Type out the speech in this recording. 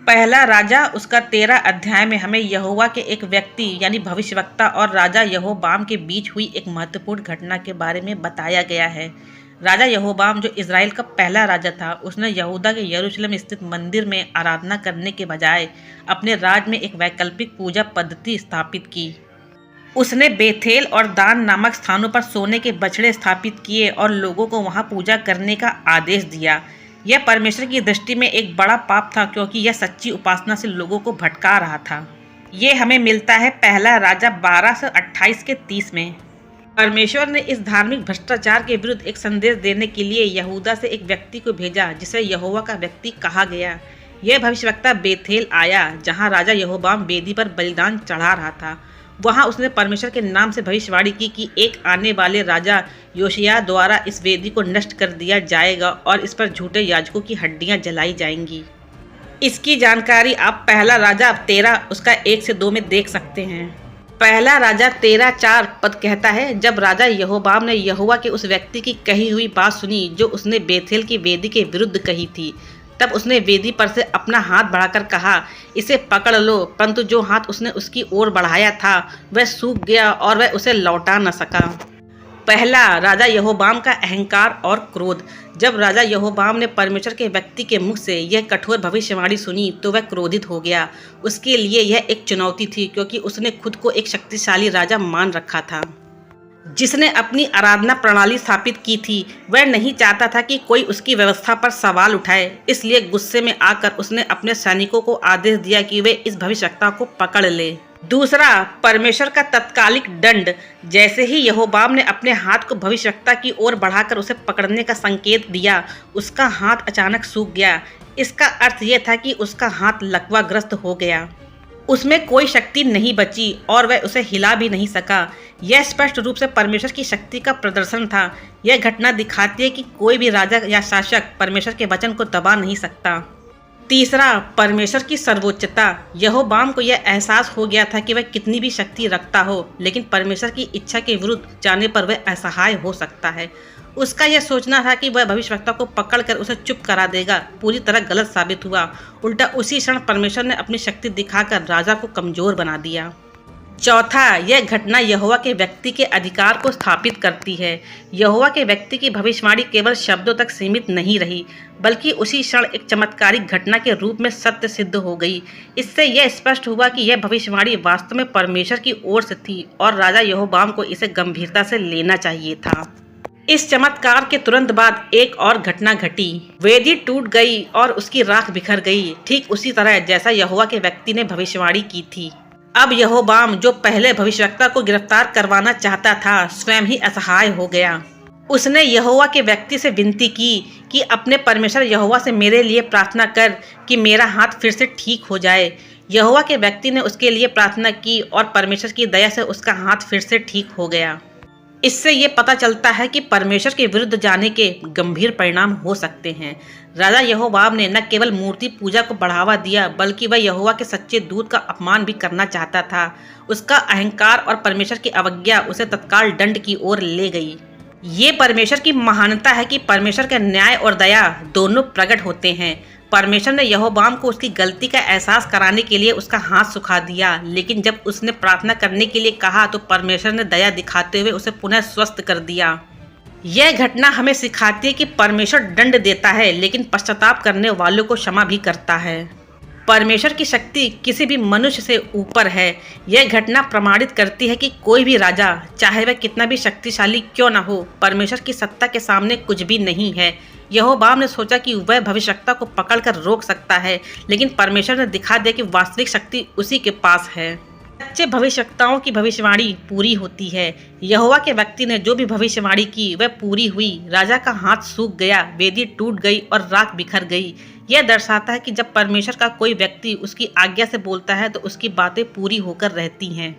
पहला राजा उसका 13 अध्याय में हमें यहोवा के एक व्यक्ति यानी भविष्यवक्ता और राजा यहोबाम के बीच हुई एक महत्वपूर्ण घटना के बारे में बताया गया है। राजा यहोबाम जो इज़राइल का पहला राजा था, उसने यहूदा के यरूशलेम स्थित मंदिर में आराधना करने के बजाय अपने राज्य में एक वैकल्पिक पूजा पद्धति स्थापित की। उसने बेथेल और दान नामक स्थानों पर सोने के बछड़े स्थापित किए और लोगों को वहां पूजा करने का आदेश दिया। यह परमेश्वर की दृष्टि में एक बड़ा पाप था, क्योंकि यह सच्ची उपासना से लोगों को भटका रहा था। ये हमें मिलता है पहला राजा 12 से 28 के 30 में। परमेश्वर ने इस धार्मिक भ्रष्टाचार के विरुद्ध एक संदेश देने के लिए यहूदा से एक व्यक्ति को भेजा, जिसे यहोवा का व्यक्ति कहा गया। यह भविष्यवक्ता बेथेल आया, जहां राजा यहोबाम वेदी पर बलिदान चढ़ा रहा था। वहां उसने परमेश्वर के नाम से भविष्यवाणी की कि एक आने वाले राजा योशिय्याह द्वारा इस वेदी को नष्ट कर दिया जाएगा और इस पर झूठे याजकों की हड्डियां जलाई जाएंगी। इसकी जानकारी आप पहला राजा 13 उसका 1 से 2 में देख सकते हैं। पहला राजा 13:4 पद कहता है, जब राजा यहोबाम ने यहोवा के उस व्यक्ति की कही हुई बात सुनी जो उसने बेथेल की वेदी के विरुद्ध कही थी, तब उसने वेदी पर से अपना हाथ बढ़ाकर कहा, इसे पकड़ लो। परंतु जो हाथ उसने उसकी ओर बढ़ाया था वह सूख गया और वह उसे लौटा न सका। पहला राजा यहोबाम का अहंकार और क्रोध। जब राजा यहोबाम ने परमेश्वर के व्यक्ति के मुख से यह कठोर भविष्यवाणी सुनी तो वह क्रोधित हो गया। उसके लिए यह एक चुनौती थी, क्योंकि उसने खुद को एक शक्तिशाली राजा मान रखा था जिसने अपनी आराधना प्रणाली स्थापित की थी। वह नहीं चाहता था कि कोई उसकी व्यवस्था पर सवाल उठाए, इसलिए गुस्से में आकर उसने अपने सैनिकों को आदेश दिया कि वे इस भविष्यवक्ता को पकड़ ले। दूसरा, परमेश्वर का तत्कालिक दंड। जैसे ही यहोबाम ने अपने हाथ को भविष्यवक्ता की ओर बढ़ाकर उसे पकड़ने का संकेत दिया, उसका हाथ अचानक सूख गया। इसका अर्थ यह था कि उसका हाथ लकवाग्रस्त हो गया। उसमें कोई शक्ति नहीं बची और वह उसे हिला भी नहीं सका। यह स्पष्ट रूप से परमेश्वर की शक्ति का प्रदर्शन था। यह घटना दिखाती है कि कोई भी राजा या शासक परमेश्वर के वचन को दबा नहीं सकता। तीसरा, परमेश्वर की सर्वोच्चता। यहोबाम को यह एहसास हो गया था कि वह कितनी भी शक्ति रखता हो, लेकिन परमेश्वर की इच्छा के विरुद्ध जाने पर वह असहाय हो सकता है। उसका यह सोचना था कि वह भविष्यवक्ता को पकड़कर उसे चुप करा देगा, पूरी तरह गलत साबित हुआ। उल्टा उसी क्षण परमेश्वर ने अपनी शक्ति दिखाकर राजा को कमजोर बना दिया। चौथा, यह घटना यहोवा के व्यक्ति के अधिकार को स्थापित करती है। यहोवा के व्यक्ति की भविष्यवाणी केवल शब्दों तक सीमित नहीं रही, बल्कि उसी क्षण एक चमत्कारिक घटना के रूप में सत्य सिद्ध हो गई। इससे यह स्पष्ट हुआ कि यह भविष्यवाणी वास्तव में परमेश्वर की ओर से थी और राजा यहोबाम को इसे गंभीरता से लेना चाहिए था। इस चमत्कार के तुरंत बाद एक और घटना घटी। वेदी टूट गई और उसकी राख बिखर गई, ठीक उसी तरह जैसा यहोवा के व्यक्ति ने भविष्यवाणी की थी। अब यहोबाम, जो पहले भविष्यवक्ता को गिरफ्तार करवाना चाहता था, स्वयं ही असहाय हो गया। उसने यहोवा के व्यक्ति से विनती की कि अपने परमेश्वर यहोवा से मेरे लिए प्रार्थना कर कि मेरा हाथ फिर से ठीक हो जाए। यहोवा के व्यक्ति ने उसके लिए प्रार्थना की और परमेश्वर की दया से उसका हाथ फिर से ठीक हो गया। इससे ये पता चलता है कि परमेश्वर के विरुद्ध जाने के गंभीर परिणाम हो सकते हैं। राजा यहोबाम ने न केवल मूर्ति पूजा को बढ़ावा दिया, बल्कि वह यहोवा के सच्चे दूत का अपमान भी करना चाहता था। उसका अहंकार और परमेश्वर की अवज्ञा उसे तत्काल दंड की ओर ले गई। ये परमेश्वर की महानता है कि परमेश्वर का न्याय और दया दोनों प्रकट होते हैं। परमेश्वर ने यहोबाम को उसकी गलती का एहसास कराने के लिए उसका हाथ सुखा दिया, लेकिन जब उसने प्रार्थना करने के लिए कहा तो परमेश्वर ने दया दिखाते हुए उसे पुनः स्वस्थ कर दिया। यह घटना हमें सिखाती है कि परमेश्वर दंड देता है, लेकिन पश्चाताप करने वालों को क्षमा भी करता है। परमेश्वर की शक्ति किसी भी मनुष्य से ऊपर है। यह घटना प्रमाणित करती है कि कोई भी राजा, चाहे वह कितना भी शक्तिशाली क्यों न हो, परमेश्वर की सत्ता के सामने कुछ भी नहीं है। यहोबाम ने सोचा कि वह भविष्यवक्ता को पकड़कर रोक सकता है, लेकिन परमेश्वर ने दिखा दिया कि वास्तविक शक्ति उसी के पास है। सच्चे भविष्यवक्ताओं की भविष्यवाणी पूरी होती है। यहोवा के व्यक्ति ने जो भी भविष्यवाणी की वह पूरी हुई। राजा का हाथ सूख गया, वेदी टूट गई और राख बिखर गई। यह दर्शाता है कि जब परमेश्वर का कोई व्यक्ति उसकी आज्ञा से बोलता है तो उसकी बातें पूरी होकर रहती हैं।